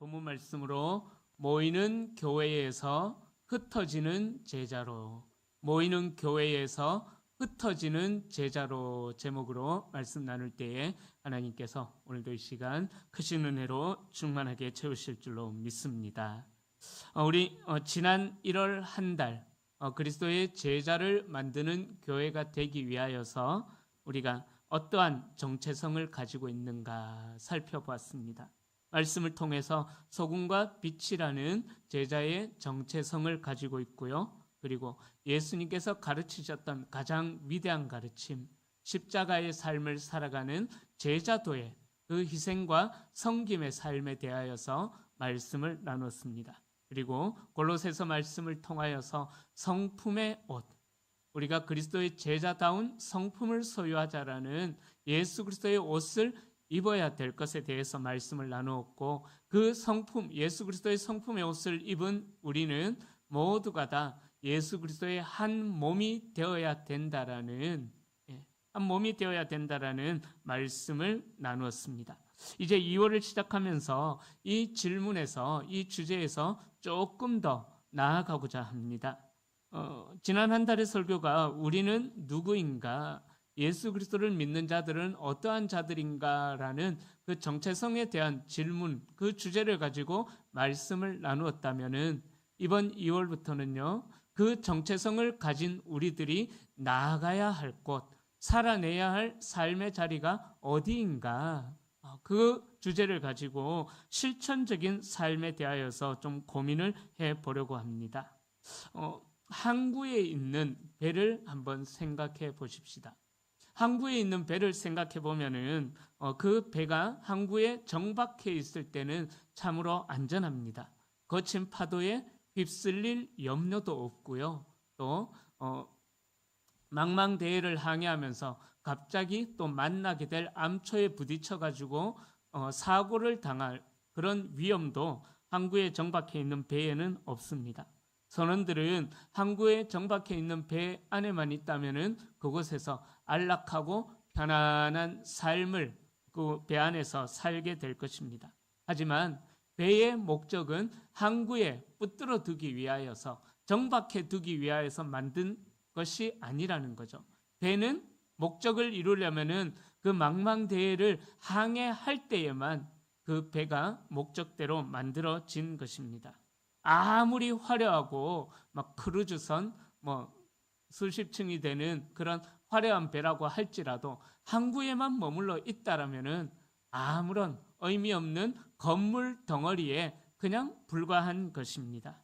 본문 말씀으로 모이는 교회에서 흩어지는 제자로, 모이는 교회에서 흩어지는 제자로 제목으로 말씀 나눌 때에 하나님께서 오늘도 이 시간 크신 은혜로 충만하게 채우실 줄로 믿습니다. 우리 지난 1월 한 달 그리스도의 제자를 만드는 교회가 되기 위하여서 우리가 어떠한 정체성을 가지고 있는가 살펴보았습니다. 말씀을 통해서 소금과 빛이라는 제자의 정체성을 가지고 있고요. 그리고 예수님께서 가르치셨던 가장 위대한 가르침, 십자가의 삶을 살아가는 제자도의 그 희생과 섬김의 삶에 대하여서 말씀을 나눴습니다. 그리고 골로새서 말씀을 통하여서 성품의 옷, 우리가 그리스도의 제자다운 성품을 소유하자라는 예수 그리스도의 옷을 입어야 될 것에 대해서 말씀을 나누었고, 그 성품, 예수 그리스도의 성품의 옷을 입은 우리는 모두가 다 예수 그리스도의 한 몸이 되어야 된다라는 한 몸이 되어야 된다라는 말씀을 나누었습니다. 이제 2월을 시작하면서 이 질문에서, 이 주제에서 조금 더 나아가고자 합니다. 지난 한 달의 설교가 우리는 누구인가, 예수 그리스도를 믿는 자들은 어떠한 자들인가라는 그 정체성에 대한 질문, 그 주제를 가지고 말씀을 나누었다면은 이번 2월부터는요, 그 정체성을 가진 우리들이 나아가야 할 곳, 살아내야 할 삶의 자리가 어디인가, 그 주제를 가지고 실천적인 삶에 대하여서 좀 고민을 해보려고 합니다. 항구에 있는 배를 한번 생각해 보십시다. 항구에 있는 배를 생각해 보면은 그 배가 항구에 정박해 있을 때는 참으로 안전합니다. 거친 파도에 휩쓸릴 염려도 없고요. 또 망망대해를 항해하면서 갑자기 또 만나게 될 암초에 부딪혀 가지고 사고를 당할 그런 위험도 항구에 정박해 있는 배에는 없습니다. 선원들은 항구에 정박해 있는 배 안에만 있다면은 그곳에서 안락하고 편안한 삶을 그 배 안에서 살게 될 것입니다. 하지만 배의 목적은 항구에 붙들어 두기 위하여서, 정박해 두기 위하여서 만든 것이 아니라는 거죠. 배는 목적을 이루려면은 그 망망대해를 항해할 때에만 그 배가 목적대로 만들어진 것입니다. 아무리 화려하고 막 크루즈선 수십 층이 되는 그런 화려한 배라고 할지라도 항구에만 머물러 있다라면은 아무런 의미 없는 건물 덩어리에 그냥 불과한 것입니다.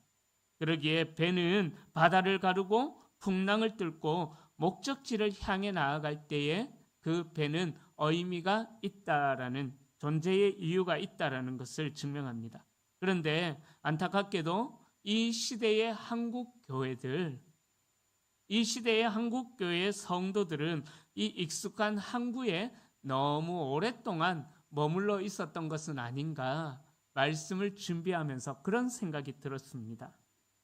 그러기에 배는 바다를 가르고 풍랑을 뚫고 목적지를 향해 나아갈 때에 그 배는 의미가 있다라는, 존재의 이유가 있다라는 것을 증명합니다. 그런데 안타깝게도 이 시대의 한국 교회들, 이 시대의 한국 교회의 성도들은 이 익숙한 항구에 너무 오랫동안 머물러 있었던 것은 아닌가, 말씀을 준비하면서 그런 생각이 들었습니다.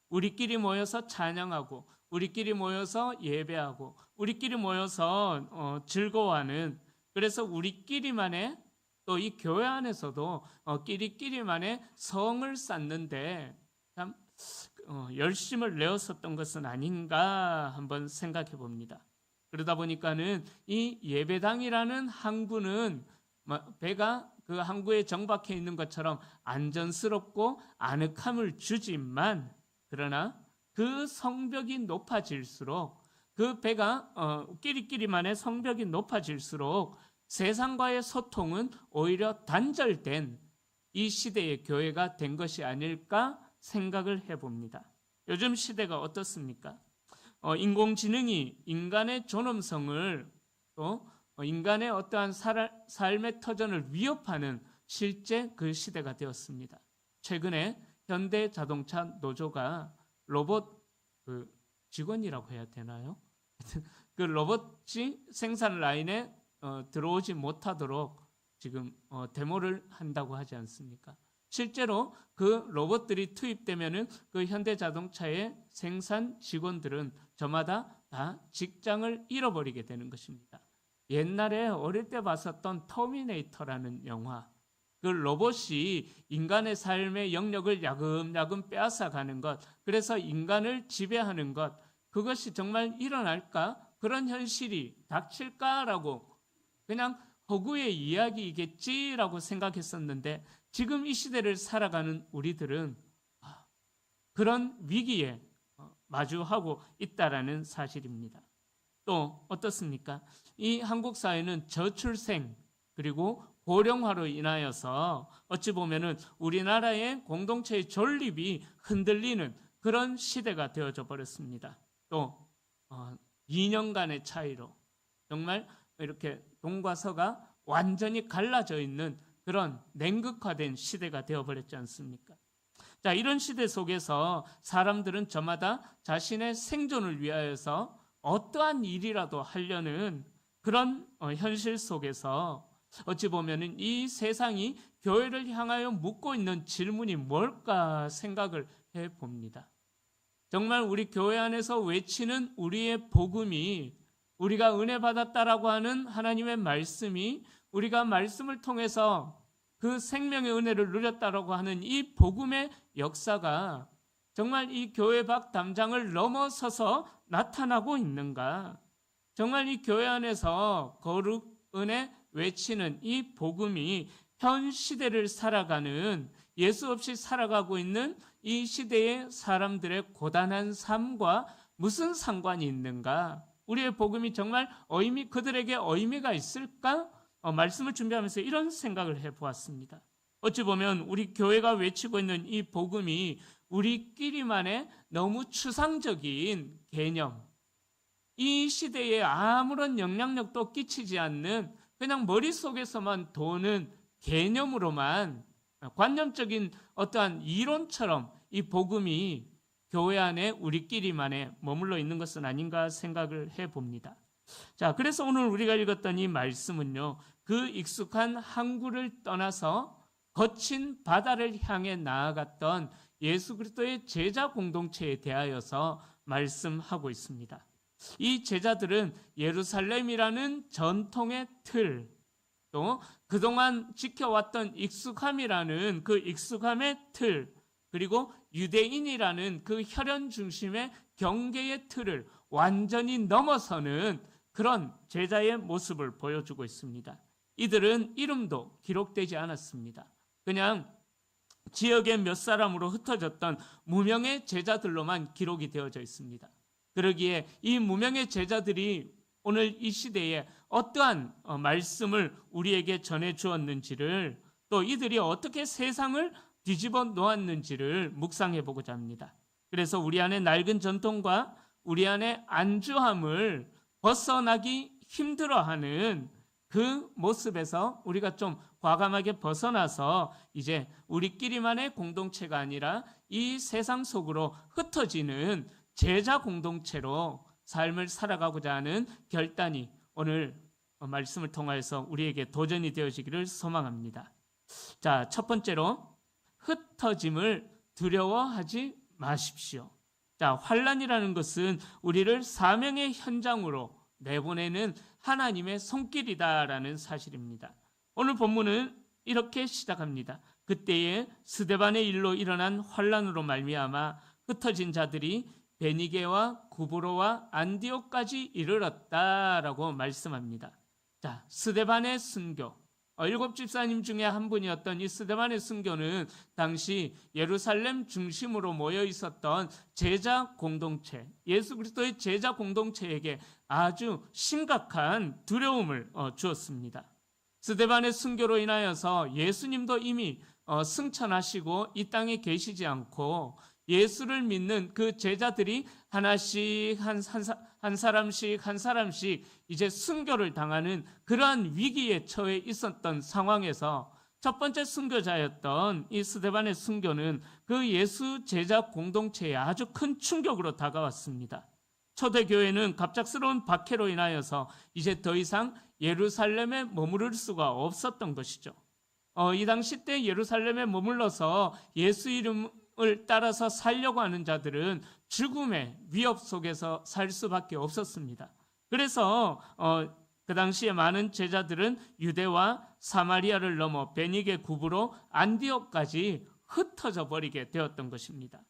우리끼리 모여서 찬양하고, 우리끼리 모여서 예배하고, 우리끼리 모여서 즐거워하는, 그래서 우리끼리만의, 또 이 교회 안에서도 끼리끼리만의 성을 쌓는데 참 열심을 내었었던 것은 아닌가 한번 생각해 봅니다. 그러다 보니까는 이 예배당이라는 항구는 배가 그 항구에 정박해 있는 것처럼 안전스럽고 아늑함을 주지만, 그러나 그 성벽이 높아질수록, 그 배가 끼리끼리만의 성벽이 높아질수록 세상과의 소통은 오히려 단절된 이 시대의 교회가 된 것이 아닐까 생각을 해봅니다. 요즘 시대가 어떻습니까? 인공지능이 인간의 존엄성을, 또 인간의 어떠한 삶의 터전을 위협하는 실제 그 시대가 되었습니다. 최근에 현대자동차 노조가 로봇 직원이라고 해야 되나요? 그 로봇이 생산 라인에 들어오지 못하도록 지금 데모를 한다고 하지 않습니까? 실제로 그 로봇들이 투입되면은 그 현대자동차의 생산 직원들은 저마다 다 직장을 잃어버리게 되는 것입니다. 옛날에 어릴 때 봤었던 터미네이터라는 영화, 그 로봇이 인간의 삶의 영역을 야금야금 빼앗아가는 것, 그래서 인간을 지배하는 것, 그것이 정말 일어날까? 그런 현실이 닥칠까라고 그냥 허구의 이야기이겠지라고 생각했었는데, 지금 이 시대를 살아가는 우리들은 그런 위기에 마주하고 있다라는 사실입니다. 또 어떻습니까? 이 한국 사회는 저출생 그리고 고령화로 인하여서 어찌 보면은 우리나라의 공동체의 존립이 흔들리는 그런 시대가 되어져 버렸습니다. 또 2년간의 차이로 정말 이렇게 동과 서가 완전히 갈라져 있는 그런 냉극화된 시대가 되어버렸지 않습니까? 자, 이런 시대 속에서 사람들은 저마다 자신의 생존을 위하여서 어떠한 일이라도 하려는 그런 현실 속에서 어찌 보면은 이 세상이 교회를 향하여 묻고 있는 질문이 뭘까 생각을 해봅니다. 정말 우리 교회 안에서 외치는 우리의 복음이, 우리가 은혜 받았다라고 하는 하나님의 말씀이, 우리가 말씀을 통해서 그 생명의 은혜를 누렸다라고 하는 이 복음의 역사가 정말 이 교회 밖 담장을 넘어서서 나타나고 있는가? 정말 이 교회 안에서 거룩, 은혜 외치는 이 복음이 현 시대를 살아가는, 예수 없이 살아가고 있는 이 시대의 사람들의 고단한 삶과 무슨 상관이 있는가? 우리의 복음이 정말 그들에게 의미가 있을까? 말씀을 준비하면서 이런 생각을 해보았습니다. 어찌 보면 우리 교회가 외치고 있는 이 복음이 우리끼리만의 너무 추상적인 개념, 이 시대에 아무런 영향력도 끼치지 않는 그냥 머릿속에서만 도는 개념으로만, 관념적인 어떠한 이론처럼 이 복음이 교회 안에 우리끼리만에 머물러 있는 것은 아닌가 생각을 해봅니다. 자, 그래서 오늘 우리가 읽었던 이 말씀은요, 그 익숙한 항구를 떠나서 거친 바다를 향해 나아갔던 예수 그리스도의 제자 공동체에 대하여서 말씀하고 있습니다. 이 제자들은 예루살렘이라는 전통의 틀, 또 그동안 지켜왔던 익숙함이라는 그 익숙함의 틀, 그리고 유대인이라는 그 혈연 중심의 경계의 틀을 완전히 넘어서는 그런 제자의 모습을 보여주고 있습니다. 이들은 이름도 기록되지 않았습니다. 그냥 지역의 몇 사람으로 흩어졌던 무명의 제자들로만 기록이 되어져 있습니다. 그러기에 이 무명의 제자들이 오늘 이 시대에 어떠한 말씀을 우리에게 전해 주었는지를, 또 이들이 어떻게 세상을 뒤집어 놓았는지를 묵상해 보고자 합니다. 그래서 우리 안에 낡은 전통과 우리 안에 안주함을 벗어나기 힘들어하는 그 모습에서 우리가 좀 과감하게 벗어나서 이제 우리끼리만의 공동체가 아니라 이 세상 속으로 흩어지는 제자 공동체로 삶을 살아가고자 하는 결단이 오늘 말씀을 통하여서 우리에게 도전이 되어지기를 소망합니다. 자, 첫 번째로 흩어짐을 두려워하지 마십시오. 자, 환난이라는 것은 우리를 사명의 현장으로 내보내는 하나님의 손길이다라는 사실입니다. 오늘 본문은 이렇게 시작합니다. 그때에 스데반의 일로 일어난 환난으로 말미암아 흩어진 자들이 베니게와 구브로와 안디옥까지 이르렀다라고 말씀합니다. 자, 스데반의 순교, 7 집사님 중에 한 분이었던 이 스데반의 순교는 당시 예루살렘 중심으로 모여 있었던 제자 공동체, 예수 그리스도의 제자 공동체에게 아주 심각한 두려움을 주었습니다. 스데반의 순교로 인하여서 예수님도 이미 승천하시고 이 땅에 계시지 않고 예수를 믿는 그 제자들이 하나씩 한 사람씩 이제 순교를 당하는 그러한 위기에 처해 있었던 상황에서 첫 번째 순교자였던 이 스데반의 순교는 그 예수 제자 공동체에 아주 큰 충격으로 다가왔습니다. 초대교회는 갑작스러운 박해로 인하여서 이제 더 이상 예루살렘에 머무를 수가 없었던 것이죠. 이 당시 때 예루살렘에 머물러서 예수 이름을 따라서 살려고 하는 자들은 죽음의 위협 속에서 살 수밖에 없었습니다. 그래서 그 당시에 많은 제자들은 유대와 사마리아를 넘어 베니게 구부로 안디옥까지 흩어져 버리게 되었던 것입니다.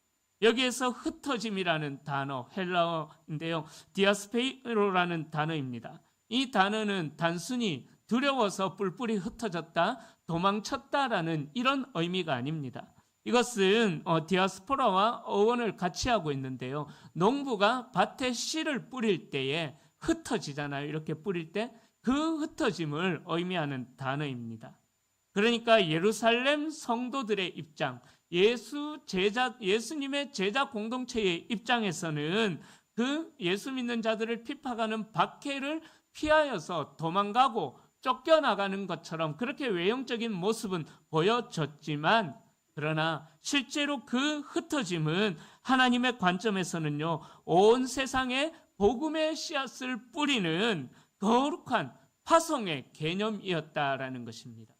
여기에서 흩어짐이라는 단어, 헬라어인데요, 디아스페이로라는 단어입니다. 이 단어는 단순히 두려워서 뿔뿔이 흩어졌다, 도망쳤다라는 이런 의미가 아닙니다. 이것은 디아스포라와 어원을 같이 하고 있는데요, 농부가 밭에 씨를 뿌릴 때에 흩어지잖아요. 이렇게 뿌릴 때 그 흩어짐을 의미하는 단어입니다. 그러니까 예루살렘 성도들의 입장, 예수님의 제자 공동체의 입장에서는 그 예수 믿는 자들을 핍박하는 박해를 피하여서 도망가고 쫓겨나가는 것처럼 그렇게 외형적인 모습은 보여졌지만, 그러나 실제로 그 흩어짐은 하나님의 관점에서는요, 온 세상에 복음의 씨앗을 뿌리는 거룩한 파송의 개념이었다라는 것입니다.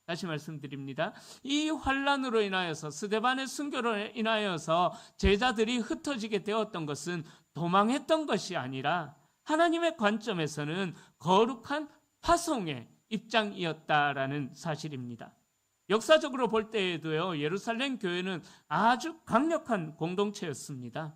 다시 말씀드립니다. 이 환란으로 인하여서, 스데반의 순교로 인하여서 제자들이 흩어지게 되었던 것은 도망했던 것이 아니라 하나님의 관점에서는 거룩한 파송의 입장이었다라는 사실입니다. 역사적으로 볼 때에도요, 예루살렘 교회는 아주 강력한 공동체였습니다.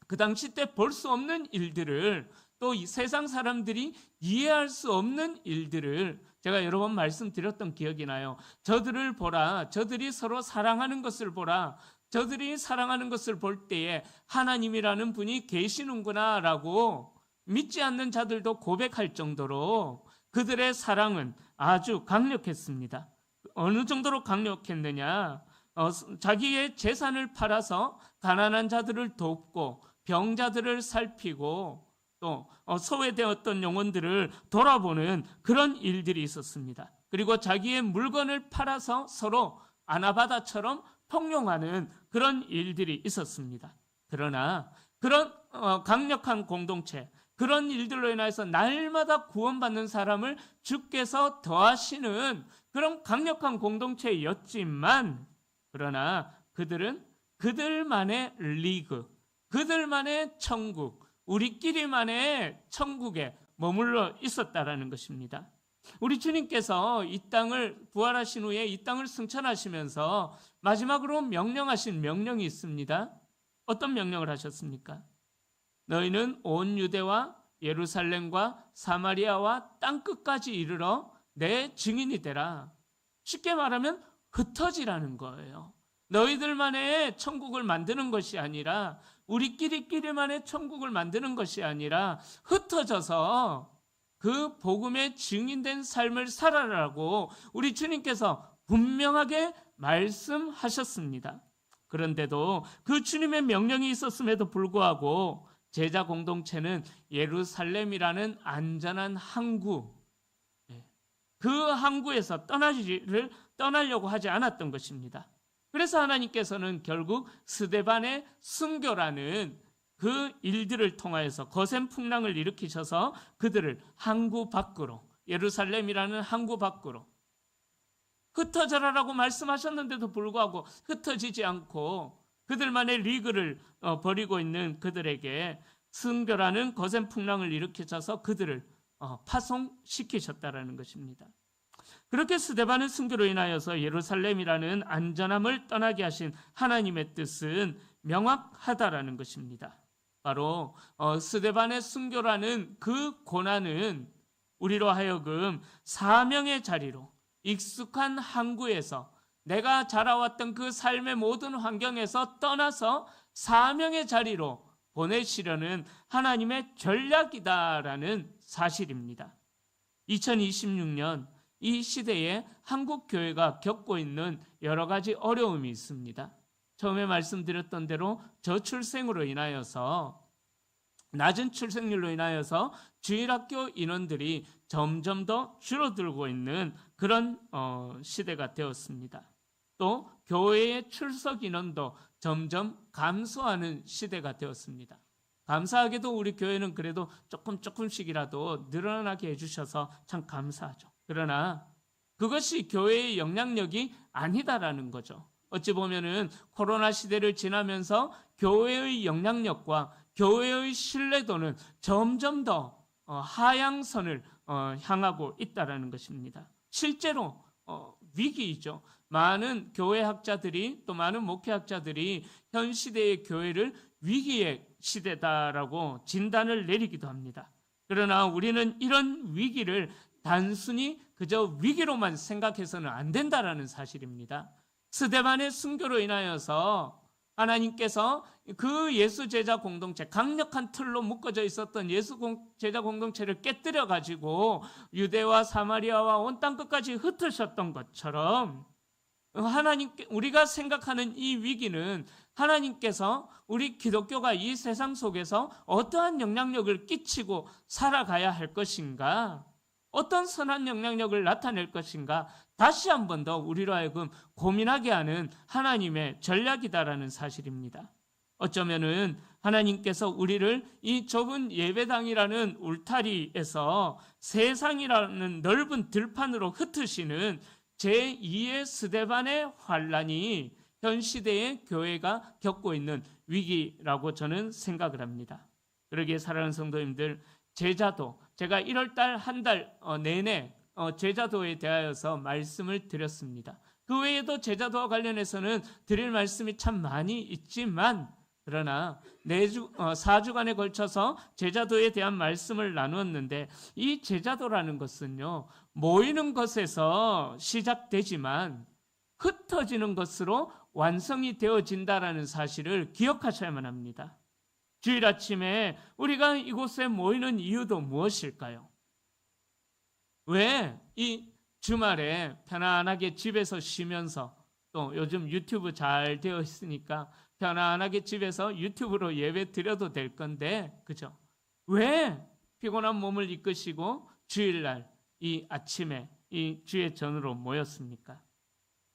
그 당시 때 볼 수 없는 일들을, 또 이 세상 사람들이 이해할 수 없는 일들을 제가 여러 번 말씀드렸던 기억이 나요. 저들을 보라, 저들이 서로 사랑하는 것을 보라, 저들이 사랑하는 것을 볼 때에 하나님이라는 분이 계시는구나 라고 믿지 않는 자들도 고백할 정도로 그들의 사랑은 아주 강력했습니다. 어느 정도로 강력했느냐, 자기의 재산을 팔아서 가난한 자들을 돕고 병자들을 살피고 또 소외되었던 영혼들을 돌아보는 그런 일들이 있었습니다. 그리고 자기의 물건을 팔아서 서로 아나바다처럼 통용하는 그런 일들이 있었습니다. 그러나 그런 강력한 공동체, 그런 일들로 인해서 날마다 구원받는 사람을 주께서 더하시는 그런 강력한 공동체였지만, 그러나 그들은 그들만의 리그, 그들만의 천국, 우리끼리만의 천국에 머물러 있었다라는 것입니다. 우리 주님께서 이 땅을 부활하신 후에 이 땅을 승천하시면서 마지막으로 명령하신 명령이 있습니다. 어떤 명령을 하셨습니까? 너희는 온 유대와 예루살렘과 사마리아와 땅끝까지 이르러 내 증인이 되라. 쉽게 말하면 흩어지라는 거예요. 너희들만의 천국을 만드는 것이 아니라, 우리끼리만의 천국을 만드는 것이 아니라 흩어져서 그 복음의 증인된 삶을 살아라고 우리 주님께서 분명하게 말씀하셨습니다. 그런데도 그 주님의 명령이 있었음에도 불구하고 제자 공동체는 예루살렘이라는 안전한 항구, 그 항구에서 떠나려고 하지 않았던 것입니다. 그래서 하나님께서는 결국 스데반의 순교라는 그 일들을 통하여서 거센 풍랑을 일으키셔서 그들을 항구 밖으로, 예루살렘이라는 항구 밖으로 흩어져라라고 말씀하셨는데도 불구하고 흩어지지 않고 그들만의 리그를 벌이고 있는 그들에게 순교라는 거센 풍랑을 일으키셔서 그들을 파송시키셨다라는 것입니다. 그렇게 스데반의 순교로 인하여서 예루살렘이라는 안전함을 떠나게 하신 하나님의 뜻은 명확하다라는 것입니다. 바로 스데반의 순교라는 그 고난은 우리로 하여금 사명의 자리로, 익숙한 항구에서, 내가 자라왔던 그 삶의 모든 환경에서 떠나서 사명의 자리로 보내시려는 하나님의 전략이다라는 사실입니다. 2026년 이 시대에 한국 교회가 겪고 있는 여러 가지 어려움이 있습니다. 처음에 말씀드렸던 대로 저출생으로 인하여서, 낮은 출생률로 인하여서 주일학교 인원들이 점점 더 줄어들고 있는 그런 시대가 되었습니다. 또 교회의 출석 인원도 점점 감소하는 시대가 되었습니다. 감사하게도 우리 교회는 그래도 조금씩이라도 늘어나게 해주셔서 참 감사하죠. 그러나 그것이 교회의 영향력이 아니다라는 거죠. 어찌 보면은 코로나 시대를 지나면서 교회의 영향력과 교회의 신뢰도는 점점 더 하향선을 향하고 있다라는 것입니다. 실제로 위기이죠. 많은 교회학자들이 또 많은 목회학자들이 현 시대의 교회를 위기의 시대다라고 진단을 내리기도 합니다. 그러나 우리는 이런 위기를 단순히 그저 위기로만 생각해서는 안 된다라는 사실입니다. 스데반의 순교로 인하여서 하나님께서 그 예수 제자 공동체, 강력한 틀로 묶어져 있었던 예수 제자 공동체를 깨뜨려 가지고 유대와 사마리아와 온 땅 끝까지 흩으셨던 것처럼 우리가 생각하는 이 위기는 하나님께서 우리 기독교가 이 세상 속에서 어떠한 영향력을 끼치고 살아가야 할 것인가, 어떤 선한 영향력을 나타낼 것인가, 다시 한 번 더 우리로 하여금 고민하게 하는 하나님의 전략이다라는 사실입니다. 어쩌면은 하나님께서 우리를 이 좁은 예배당이라는 울타리에서 세상이라는 넓은 들판으로 흩으시는 제2의 스데반의 환란이 현 시대의 교회가 겪고 있는 위기라고 저는 생각을 합니다. 그러기에 사랑하는 성도님들, 제자도, 제가 1월달 한 달 내내 제자도에 대하여서 말씀을 드렸습니다. 그 외에도 제자도와 관련해서는 드릴 말씀이 참 많이 있지만, 그러나 4주간에 걸쳐서 제자도에 대한 말씀을 나누었는데, 이 제자도라는 것은요, 모이는 것에서 시작되지만 흩어지는 것으로 완성이 되어진다라는 사실을 기억하셔야만 합니다. 주일 아침에 우리가 이곳에 모이는 이유도 무엇일까요? 왜 이 주말에 편안하게 집에서 쉬면서, 또 요즘 유튜브 잘 되어 있으니까 편안하게 집에서 유튜브로 예배 드려도 될 건데, 그죠? 왜 피곤한 몸을 이끄시고 주일날 이 아침에 이 주의 전으로 모였습니까?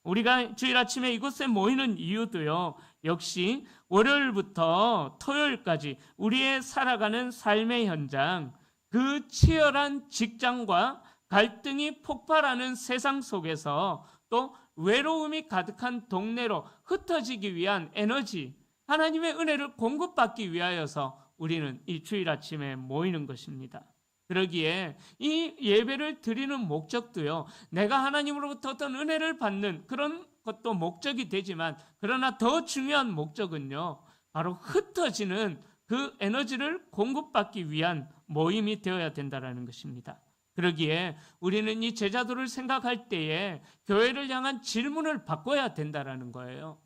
우리가 주일 아침에 이곳에 모이는 이유도요, 역시 월요일부터 토요일까지 우리의 살아가는 삶의 현장, 그 치열한 직장과 갈등이 폭발하는 세상 속에서 또 외로움이 가득한 동네로 흩어지기 위한 에너지, 하나님의 은혜를 공급받기 위하여서 우리는 이 주일 아침에 모이는 것입니다. 그러기에 이 예배를 드리는 목적도요, 내가 하나님으로부터 어떤 은혜를 받는 그런 것도 목적이 되지만, 그러나 더 중요한 목적은요, 바로 흩어지는 그 에너지를 공급받기 위한 모임이 되어야 된다는 것입니다. 그러기에 우리는 이 제자도를 생각할 때에 교회를 향한 질문을 바꿔야 된다는 거예요.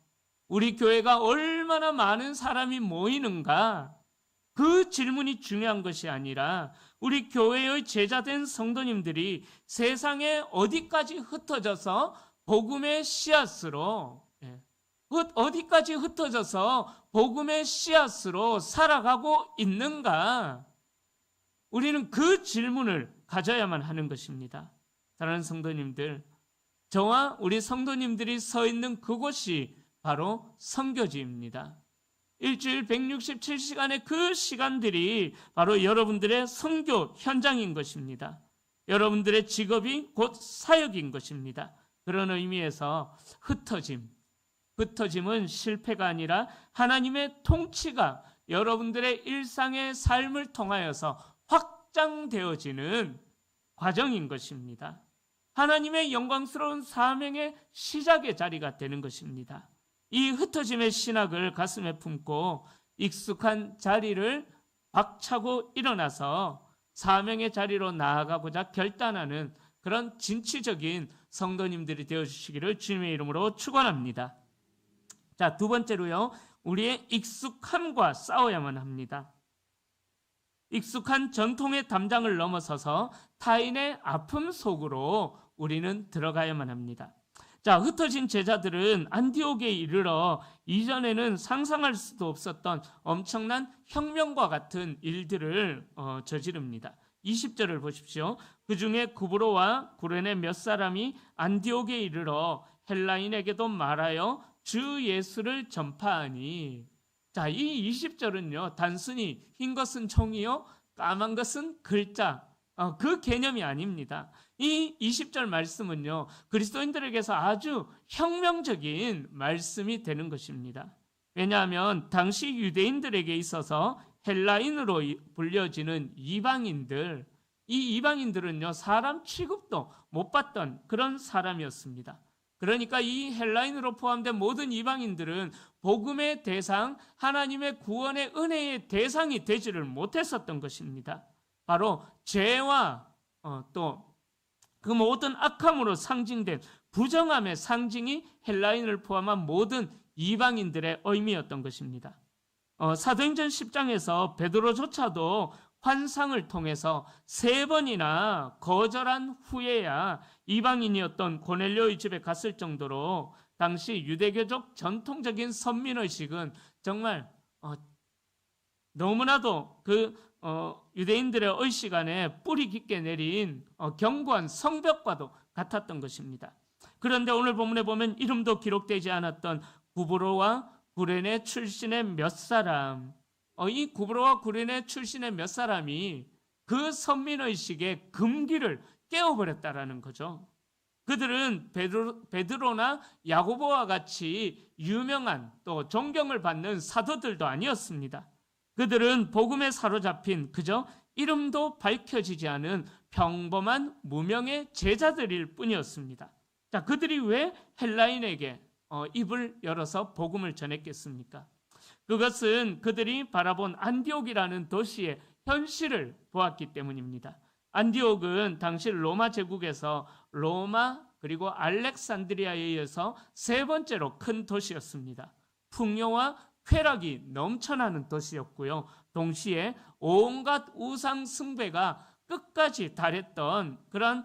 우리 교회가 얼마나 많은 사람이 모이는가, 그 질문이 중요한 것이 아니라 우리 교회의 제자된 성도님들이 세상에 어디까지 흩어져서 복음의 씨앗으로, 어디까지 흩어져서 복음의 씨앗으로 살아가고 있는가, 우리는 그 질문을 가져야만 하는 것입니다. 사랑하는 성도님들, 저와 우리 성도님들이 서 있는 그곳이 바로 선교지입니다. 일주일 167시간의 그 시간들이 바로 여러분들의 선교 현장인 것입니다. 여러분들의 직업이 곧 사역인 것입니다. 그런 의미에서 흩어짐은 실패가 아니라 하나님의 통치가 여러분들의 일상의 삶을 통하여서 확장되어지는 과정인 것입니다. 하나님의 영광스러운 사명의 시작의 자리가 되는 것입니다. 이 흩어짐의 신학을 가슴에 품고 익숙한 자리를 박차고 일어나서 사명의 자리로 나아가고자 결단하는 그런 진취적인 성도님들이 되어주시기를 주님의 이름으로 축원합니다. 자, 두 번째로요, 우리의 익숙함과 싸워야만 합니다. 익숙한 전통의 담장을 넘어서서 타인의 아픔 속으로 우리는 들어가야만 합니다. 자, 흩어진 제자들은 안디옥에 이르러 이전에는 상상할 수도 없었던 엄청난 혁명과 같은 일들을 저지릅니다. 20절을 보십시오. 그 중에 구브로와 구레네 몇 사람이 안디옥에 이르러 헬라인에게도 말하여 주 예수를 전파하니. 자, 이 20절은요, 단순히 흰 것은 종이요, 까만 것은 글자, 그 개념이 아닙니다. 이 20절 말씀은요, 그리스도인들에게서 아주 혁명적인 말씀이 되는 것입니다. 왜냐하면 당시 유대인들에게 있어서 헬라인으로 불려지는 이방인들, 이 이방인들은요, 사람 취급도 못 받던 그런 사람이었습니다. 그러니까 이 헬라인으로 포함된 모든 이방인들은 복음의 대상, 하나님의 구원의 은혜의 대상이 되지를 못했었던 것입니다. 바로 죄와 또 그 모든 악함으로 상징된 부정함의 상징이 헬라인을 포함한 모든 이방인들의 의미였던 것입니다. 사도행전 10장에서 베드로조차도 환상을 통해서 3번이나 거절한 후에야 이방인이었던 고넬료의 집에 갔을 정도로 당시 유대교적 전통적인 선민의식은 정말 너무나도 유대인들의 의식 안에 뿌리 깊게 내린 견고한 성벽과도 같았던 것입니다. 그런데 오늘 본문에 보면 이름도 기록되지 않았던 구브로와 구레네 출신의 몇 사람, 이 구브로와 구레네 출신의 몇 사람이 그 선민의식의 금기를 깨워버렸다라는 거죠. 그들은 베드로나 야고보와 같이 유명한 또 존경을 받는 사도들도 아니었습니다. 그들은 복음에 사로잡힌 그저 이름도 밝혀지지 않은 평범한 무명의 제자들일 뿐이었습니다. 자, 그들이 왜 헬라인에게 입을 열어서 복음을 전했겠습니까? 그것은 그들이 바라본 안디옥이라는 도시의 현실을 보았기 때문입니다. 안디옥은 당시 로마 제국에서 로마 그리고 알렉산드리아에 이어서 3번째로 큰 도시였습니다. 풍요와 쾌락이 넘쳐나는 도시였고요. 동시에 온갖 우상 숭배가 끝까지 달했던 그런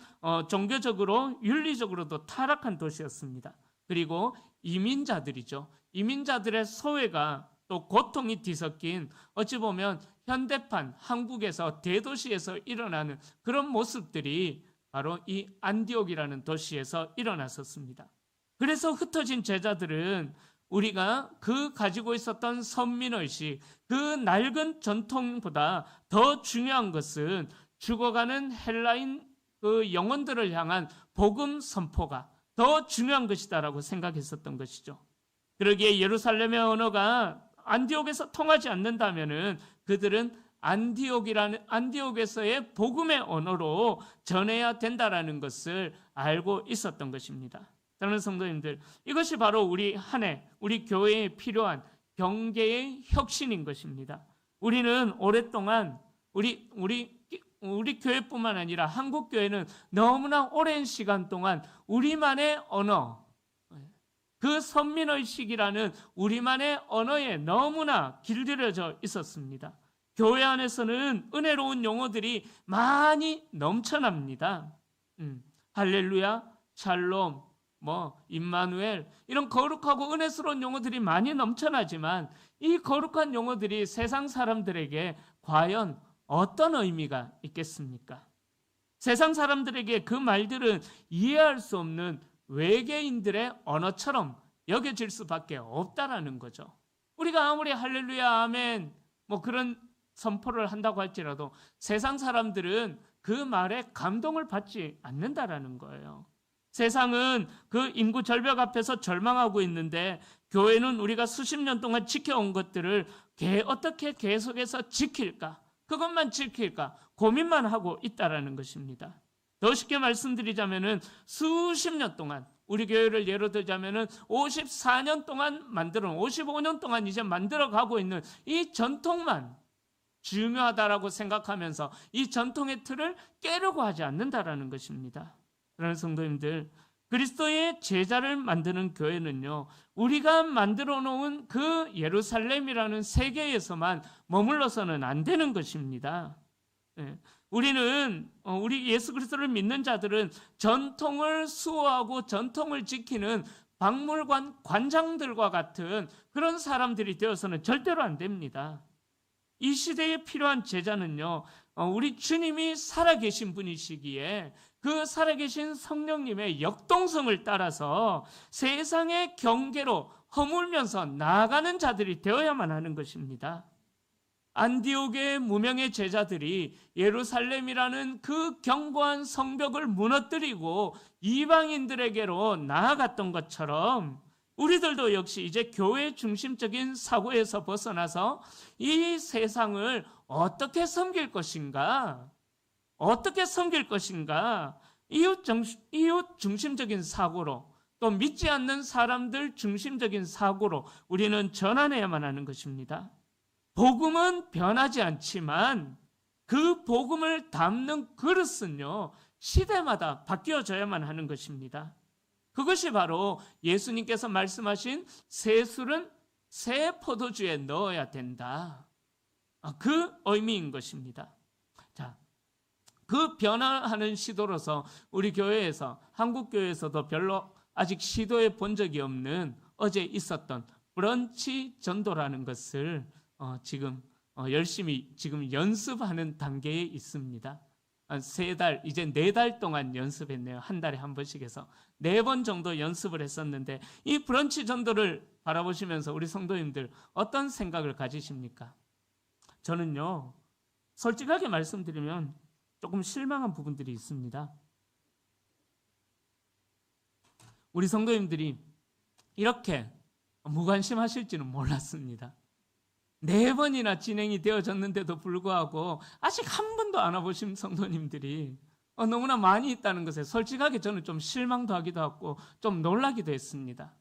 종교적으로 윤리적으로도 타락한 도시였습니다. 그리고 이민자들이죠. 이민자들의 소외가 또 고통이 뒤섞인 어찌 보면 현대판 한국에서 대도시에서 일어나는 그런 모습들이 바로 이 안디옥이라는 도시에서 일어났었습니다. 그래서 흩어진 제자들은 우리가 그 가지고 있었던 선민의식, 그 낡은 전통보다 더 중요한 것은 죽어가는 헬라인 그 영혼들을 향한 복음 선포가 더 중요한 것이다라고 생각했었던 것이죠. 그러기에 예루살렘의 언어가 안디옥에서 통하지 않는다면은 그들은 안디옥에서의 복음의 언어로 전해야 된다라는 것을 알고 있었던 것입니다. 사랑하는 성도님들, 이것이 바로 우리 한 해, 우리 교회에 필요한 경계의 혁신인 것입니다. 우리는 오랫동안 우리 교회뿐만 아니라 한국 교회는 너무나 오랜 시간 동안 우리만의 언어, 그 선민의식이라는 우리만의 언어에 너무나 길들여져 있었습니다. 교회 안에서는 은혜로운 용어들이 많이 넘쳐납니다. 할렐루야, 샬롬, 임마누엘, 이런 거룩하고 은혜스러운 용어들이 많이 넘쳐나지만 이 거룩한 용어들이 세상 사람들에게 과연 어떤 의미가 있겠습니까? 세상 사람들에게 그 말들은 이해할 수 없는 외계인들의 언어처럼 여겨질 수밖에 없다라는 거죠. 우리가 아무리 할렐루야, 아멘, 그런 선포를 한다고 할지라도 세상 사람들은 그 말에 감동을 받지 않는다라는 거예요. 세상은 그 인구 절벽 앞에서 절망하고 있는데 교회는 우리가 수십 년 동안 지켜온 것들을 어떻게 계속해서 지킬까? 그것만 지킬까? 고민만 하고 있다라는 것입니다. 더 쉽게 말씀드리자면은 수십 년 동안 우리 교회를 예로 들자면은 54년 동안 55년 동안 이제 만들어가고 있는 이 전통만 중요하다라고 생각하면서 이 전통의 틀을 깨려고 하지 않는다라는 것입니다. 그러는 성도님들, 그리스도의 제자를 만드는 교회는요, 우리가 만들어 놓은 그 예루살렘이라는 세계에서만 머물러서는 안 되는 것입니다. 우리 예수 그리스도를 믿는 자들은 전통을 수호하고 전통을 지키는 박물관 관장들과 같은 그런 사람들이 되어서는 절대로 안 됩니다. 이 시대에 필요한 제자는요, 우리 주님이 살아계신 분이시기에 그 살아계신 성령님의 역동성을 따라서 세상의 경계로 허물면서 나아가는 자들이 되어야만 하는 것입니다. 안디옥의 무명의 제자들이 예루살렘이라는 그 견고한 성벽을 무너뜨리고 이방인들에게로 나아갔던 것처럼 우리들도 역시 이제 교회 중심적인 사고에서 벗어나서 이 세상을 어떻게 섬길 것인가, 어떻게 섬길 것인가? 이웃 중심적인 사고로, 또 믿지 않는 사람들 중심적인 사고로 우리는 전환해야만 하는 것입니다. 복음은 변하지 않지만 그 복음을 담는 그릇은요, 시대마다 바뀌어져야만 하는 것입니다. 그것이 바로 예수님께서 말씀하신 새 술은 새 포도주에 넣어야 된다. 그 의미인 것입니다. 자, 그 변화하는 시도로서 우리 교회에서, 한국교회에서도 별로 아직 시도해 본 적이 없는 어제 있었던 브런치 전도라는 것을 지금 열심히 지금 연습하는 단계에 있습니다. 3달, 이제 4달 동안 연습했네요. 한 달에 한 번씩 해서 4번 정도 연습을 했었는데, 이 브런치 전도를 바라보시면서 우리 성도님들 어떤 생각을 가지십니까? 저는요, 솔직하게 말씀드리면 조금 실망한 부분들이 있습니다. 우리 성도님들이 이렇게 무관심하실지는 몰랐습니다. 4번이나 진행이 되어졌는데도 불구하고 아직 한 번도 안 와보신 성도님들이 너무나 많이 있다는 것에 솔직하게 저는 좀 실망도 하기도 하고 좀 놀라기도 했습니다.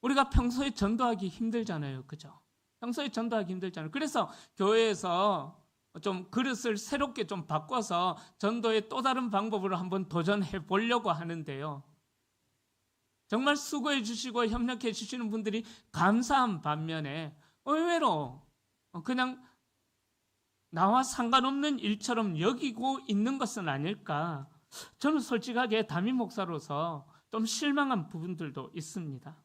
우리가 평소에 전도하기 힘들잖아요. 그죠? 평소에 전도하기 힘들잖아요. 그래서 교회에서 좀 그릇을 새롭게 좀 바꿔서 전도의 또 다른 방법으로 한번 도전해 보려고 하는데요. 정말 수고해 주시고 협력해 주시는 분들이 감사한 반면에 의외로 그냥 나와 상관없는 일처럼 여기고 있는 것은 아닐까. 저는 솔직하게 담임 목사로서 좀 실망한 부분들도 있습니다.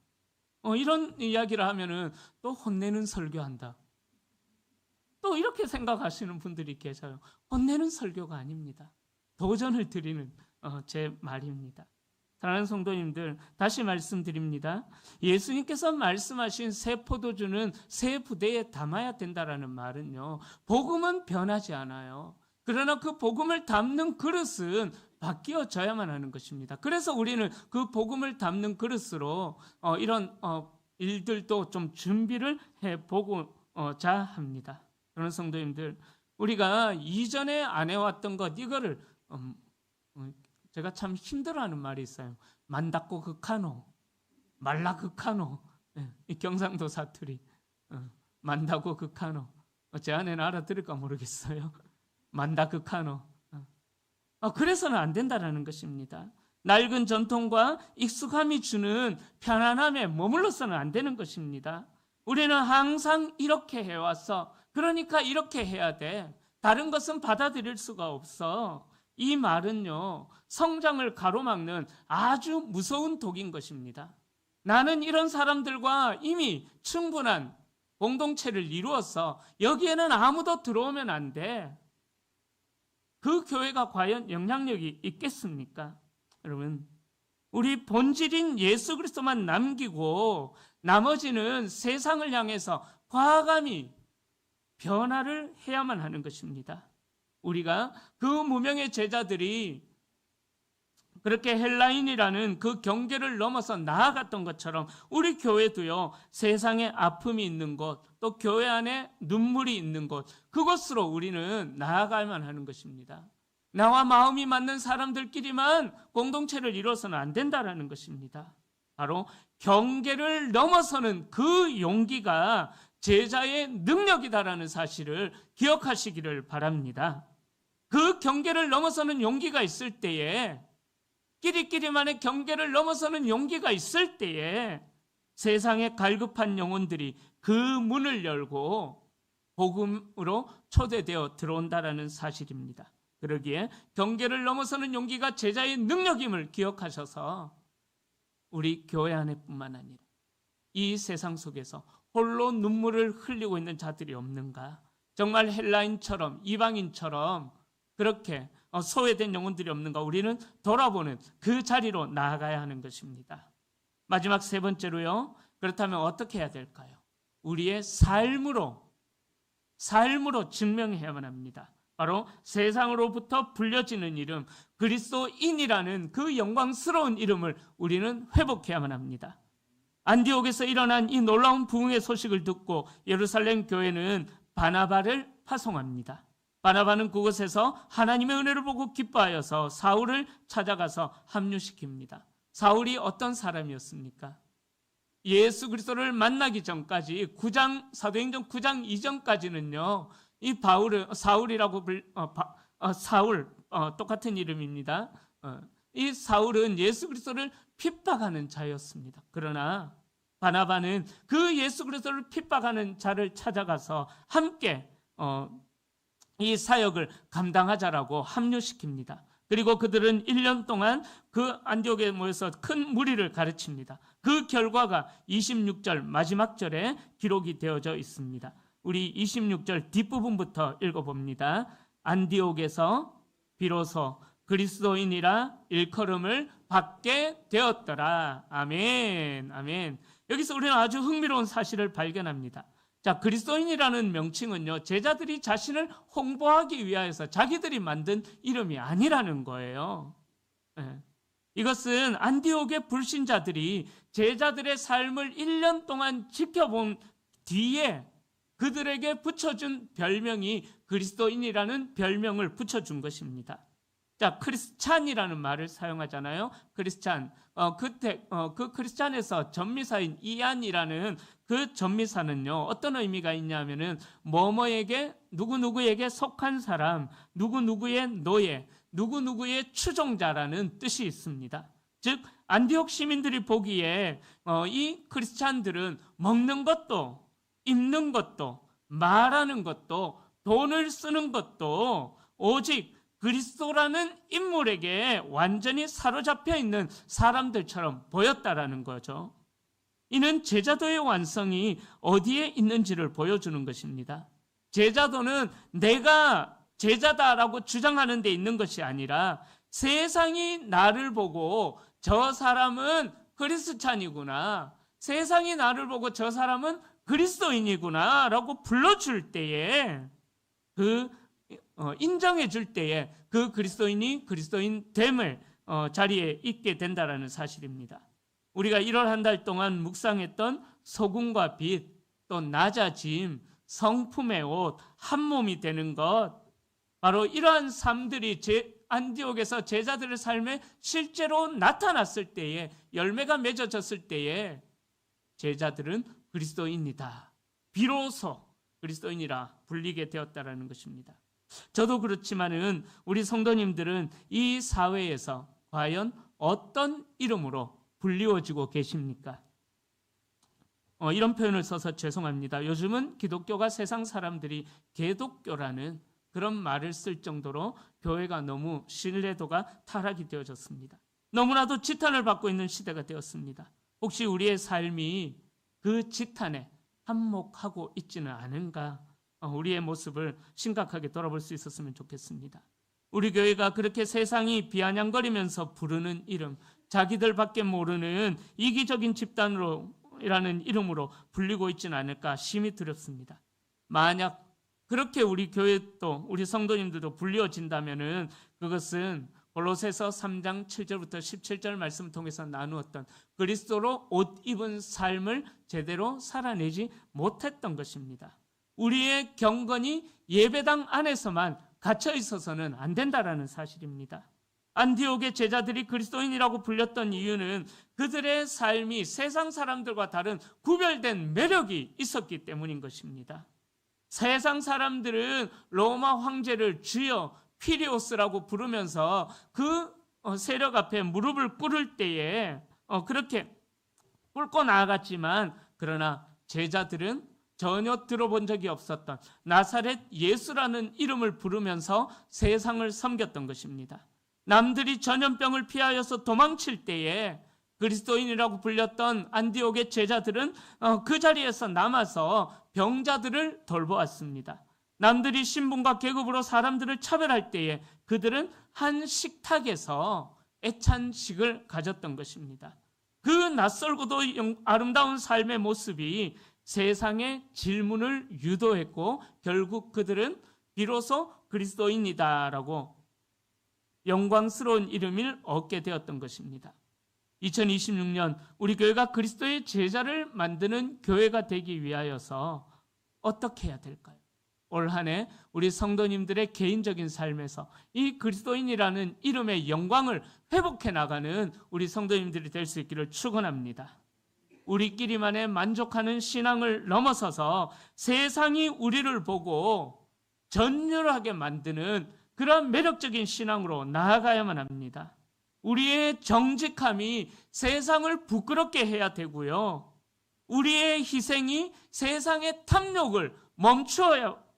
이런 이야기를 하면은 또 혼내는 설교한다. 또 이렇게 생각하시는 분들이 계셔요. 혼내는 설교가 아닙니다. 도전을 드리는 제 말입니다. 사랑하는 성도님들, 다시 말씀드립니다. 예수님께서 말씀하신 새 포도주는 새 부대에 담아야 된다라는 말은요, 복음은 변하지 않아요. 그러나 그 복음을 담는 그릇은 바뀌어져야만 하는 것입니다. 그래서 우리는 그 복음을 담는 그릇으로 이런 일들도 좀 준비를 해보고자 합니다. 그런 성도님들, 우리가 이전에 안 해왔던 것, 이거를 제가 참 힘들어하는 말이 있어요. 만닫고 극하노, 말라 극하노. 이 경상도 사투리. 만다고 극하노. 제 아내는 알아들을까 모르겠어요. 만다 극하노. 그래서는 안 된다라는 것입니다. 낡은 전통과 익숙함이 주는 편안함에 머물러서는 안 되는 것입니다. 우리는 항상 이렇게 해왔어. 그러니까 이렇게 해야 돼. 다른 것은 받아들일 수가 없어. 이 말은요, 성장을 가로막는 아주 무서운 독인 것입니다. 나는 이런 사람들과 이미 충분한 공동체를 이루어서 여기에는 아무도 들어오면 안 돼. 그 교회가 과연 영향력이 있겠습니까? 여러분, 우리 본질인 예수 그리스도만 남기고 나머지는 세상을 향해서 과감히 변화를 해야만 하는 것입니다. 우리가 그 무명의 제자들이 그렇게 헬라인이라는 그 경계를 넘어서 나아갔던 것처럼 우리 교회도요, 세상에 아픔이 있는 곳, 또 교회 안에 눈물이 있는 곳, 그곳으로 우리는 나아가야만 하는 것입니다. 나와 마음이 맞는 사람들끼리만 공동체를 이뤄서는 안 된다라는 것입니다. 바로 경계를 넘어서는 그 용기가 제자의 능력이다라는 사실을 기억하시기를 바랍니다. 그 경계를 넘어서는 용기가 있을 때에, 끼리끼리만의 경계를 넘어서는 용기가 있을 때에 세상에 갈급한 영혼들이 그 문을 열고 복음으로 초대되어 들어온다라는 사실입니다. 그러기에 경계를 넘어서는 용기가 제자의 능력임을 기억하셔서 우리 교회 안에뿐만 아니라 이 세상 속에서 홀로 눈물을 흘리고 있는 자들이 없는가? 정말 헬라인처럼, 이방인처럼 그렇게 소외된 영혼들이 없는가? 우리는 돌아보는 그 자리로 나아가야 하는 것입니다. 마지막 3번째로요. 그렇다면 어떻게 해야 될까요? 우리의 삶으로 증명해야만 합니다. 바로 세상으로부터 불려지는 이름, 그리스도인이라는 그 영광스러운 이름을 우리는 회복해야만 합니다. 안디옥에서 일어난 이 놀라운 부흥의 소식을 듣고 예루살렘 교회는 바나바를 파송합니다. 바나바는 그곳에서 하나님의 은혜를 보고 기뻐하여서 사울을 찾아가서 합류시킵니다. 사울이 어떤 사람이었습니까? 예수 그리스도를 만나기 전까지 사도행전 9장 이전까지는요, 이 사울이라고 똑같은 이름입니다. 이 사울은 예수 그리스도를 핍박하는 자였습니다. 그러나 바나바는 그 예수 그리스도를 핍박하는 자를 찾아가서 함께 이 사역을 감당하자라고 합류시킵니다. 그리고 그들은 1년 동안 그 안디옥에 모여서 큰 무리를 가르칩니다. 그 결과가 26절 마지막 절에 기록이 되어져 있습니다. 우리 26절 뒷부분부터 읽어봅니다. 안디옥에서 비로소 그리스도인이라 일컬음을 받게 되었더라. 아멘, 아멘. 여기서 우리는 아주 흥미로운 사실을 발견합니다. 자, 그리스도인이라는 명칭은요, 제자들이 자신을 홍보하기 위하여서 자기들이 만든 이름이 아니라는 거예요. 이것은 안디옥의 불신자들이 제자들의 삶을 1년 동안 지켜본 뒤에 그들에게 붙여준 별명이 그리스도인이라는 별명을 붙여준 것입니다. 자, 크리스찬이라는 말을 사용하잖아요. 크리스찬. 그 크리스찬에서 전미사인 이안이라는 그 전미사는요, 어떤 의미가 있냐면은 누구누구에게 속한 사람, 누구누구의 노예, 누구누구의 추종자라는 뜻이 있습니다. 즉, 안디옥 시민들이 보기에 이 크리스찬들은 먹는 것도, 입는 것도, 말하는 것도, 돈을 쓰는 것도 오직 그리스도라는 인물에게 완전히 사로잡혀 있는 사람들처럼 보였다라는 거죠. 이는 제자도의 완성이 어디에 있는지를 보여주는 것입니다. 제자도는 내가 제자다라고 주장하는 데 있는 것이 아니라 세상이 나를 보고 저 사람은 크리스찬이구나, 세상이 나를 보고 저 사람은 그리스도인이구나 라고 불러줄 때에 인정해 줄 때에 그 그리스도인이 그리스도인됨을 자리에 있게 된다라는 사실입니다. 우리가 1월 한 달 동안 묵상했던 소금과 빛, 또 낮아짐, 성품의 옷, 한 몸이 되는 것, 바로 이러한 삶들이 안디옥에서 제자들의 삶에 실제로 나타났을 때에, 열매가 맺어졌을 때에 제자들은 그리스도인이다, 비로소 그리스도인이라 불리게 되었다라는 것입니다. 저도 그렇지만은 우리 성도님들은 이 사회에서 과연 어떤 이름으로 불리워지고 계십니까? 이런 표현을 써서 죄송합니다. 요즘은 기독교가 세상 사람들이 개독교라는 그런 말을 쓸 정도로 교회가 너무 신뢰도가 타락이 되어졌습니다. 너무나도 지탄을 받고 있는 시대가 되었습니다. 혹시 우리의 삶이 그 지탄에 한몫하고 있지는 않은가? 우리의 모습을 심각하게 돌아볼 수 있었으면 좋겠습니다. 우리 교회가 그렇게 세상이 비아냥거리면서 부르는 이름, 자기들밖에 모르는 이기적인 집단이라는 이름으로 불리고 있지는 않을까 심히 두렵습니다. 만약 그렇게 우리 교회도, 우리 성도님들도 불리워진다면은 그것은 골로새서 3장 7절부터 17절 말씀을 통해서 나누었던 그리스도로 옷 입은 삶을 제대로 살아내지 못했던 것입니다. 우리의 경건이 예배당 안에서만 갇혀 있어서는 안 된다라는 사실입니다. 안디옥의 제자들이 그리스도인이라고 불렸던 이유는 그들의 삶이 세상 사람들과 다른 구별된 매력이 있었기 때문인 것입니다. 세상 사람들은 로마 황제를 주여 피리오스라고 부르면서 그 세력 앞에 무릎을 꿇을 때에 그렇게 꿇고 나아갔지만, 그러나 제자들은 전혀 들어본 적이 없었던 나사렛 예수라는 이름을 부르면서 세상을 섬겼던 것입니다. 남들이 전염병을 피하여서 도망칠 때에 그리스도인이라고 불렸던 안디옥의 제자들은 그 자리에서 남아서 병자들을 돌보았습니다. 남들이 신분과 계급으로 사람들을 차별할 때에 그들은 한 식탁에서 애찬식을 가졌던 것입니다. 그 낯설고도 아름다운 삶의 모습이 세상의 질문을 유도했고, 결국 그들은 비로소 그리스도인이다라고 영광스러운 이름을 얻게 되었던 것입니다. 2026년 우리 교회가 그리스도의 제자를 만드는 교회가 되기 위하여서 어떻게 해야 될까요? 올 한 해 우리 성도님들의 개인적인 삶에서 이 그리스도인이라는 이름의 영광을 회복해 나가는 우리 성도님들이 될 수 있기를 축원합니다. 우리끼리만의 만족하는 신앙을 넘어서서 세상이 우리를 보고 전율하게 만드는 그런 매력적인 신앙으로 나아가야만 합니다. 우리의 정직함이 세상을 부끄럽게 해야 되고요. 우리의 희생이 세상의 탐욕을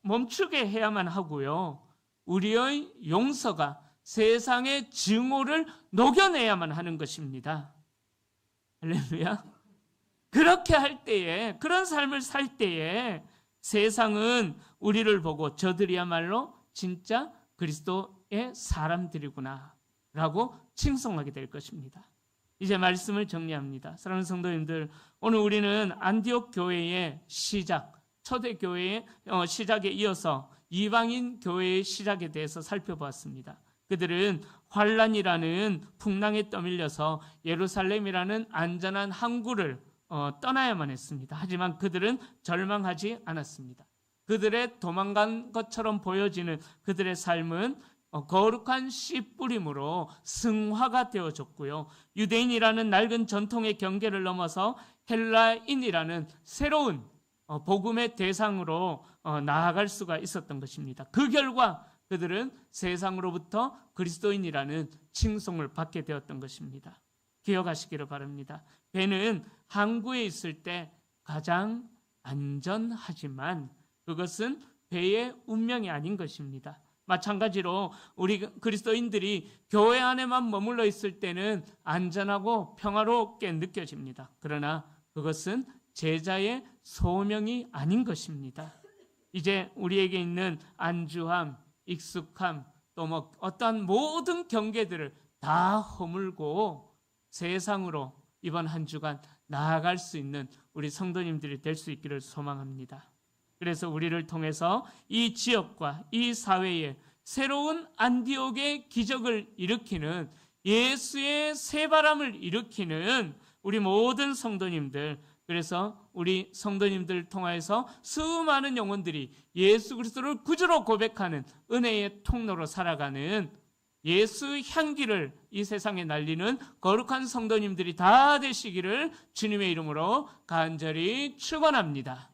멈추게 해야만 하고요. 우리의 용서가 세상의 증오를 녹여내야만 하는 것입니다. 할렐루야. 그렇게 할 때에, 그런 삶을 살 때에 세상은 우리를 보고 저들이야말로 진짜 그리스도의 사람들이구나 라고 칭송하게 될 것입니다. 이제 말씀을 정리합니다. 사랑하는 성도님들, 오늘 우리는 안디옥 교회의 시작, 초대교회의 시작에 이어서 이방인 교회의 시작에 대해서 살펴보았습니다. 그들은 환란이라는 풍랑에 떠밀려서 예루살렘이라는 안전한 항구를 떠나야만 했습니다. 하지만 그들은 절망하지 않았습니다. 그들의 도망간 것처럼 보여지는 그들의 삶은 거룩한 씨 뿌림으로 승화가 되어졌고요. 유대인이라는 낡은 전통의 경계를 넘어서 헬라인이라는 새로운 복음의 대상으로 나아갈 수가 있었던 것입니다. 그 결과 그들은 세상으로부터 그리스도인이라는 칭송을 받게 되었던 것입니다. 기억하시기를 바랍니다. 배는 항구에 있을 때 가장 안전하지만 그것은 배의 운명이 아닌 것입니다. 마찬가지로 우리 그리스도인들이 교회 안에만 머물러 있을 때는 안전하고 평화롭게 느껴집니다. 그러나 그것은 제자의 소명이 아닌 것입니다. 이제 우리에게 있는 안주함, 익숙함, 또 어떠한 모든 경계들을 다 허물고 세상으로 이번 한 주간 나아갈 수 있는 우리 성도님들이 될 수 있기를 소망합니다. 그래서 우리를 통해서 이 지역과 이 사회에 새로운 안디옥의 기적을 일으키는 예수의 새바람을 일으키는 우리 모든 성도님들, 그래서 우리 성도님들 통하여서 수많은 영혼들이 예수 그리스도를 구주로 고백하는 은혜의 통로로 살아가는 예수 향기를 이 세상에 날리는 거룩한 성도님들이 다 되시기를 주님의 이름으로 간절히 축원합니다.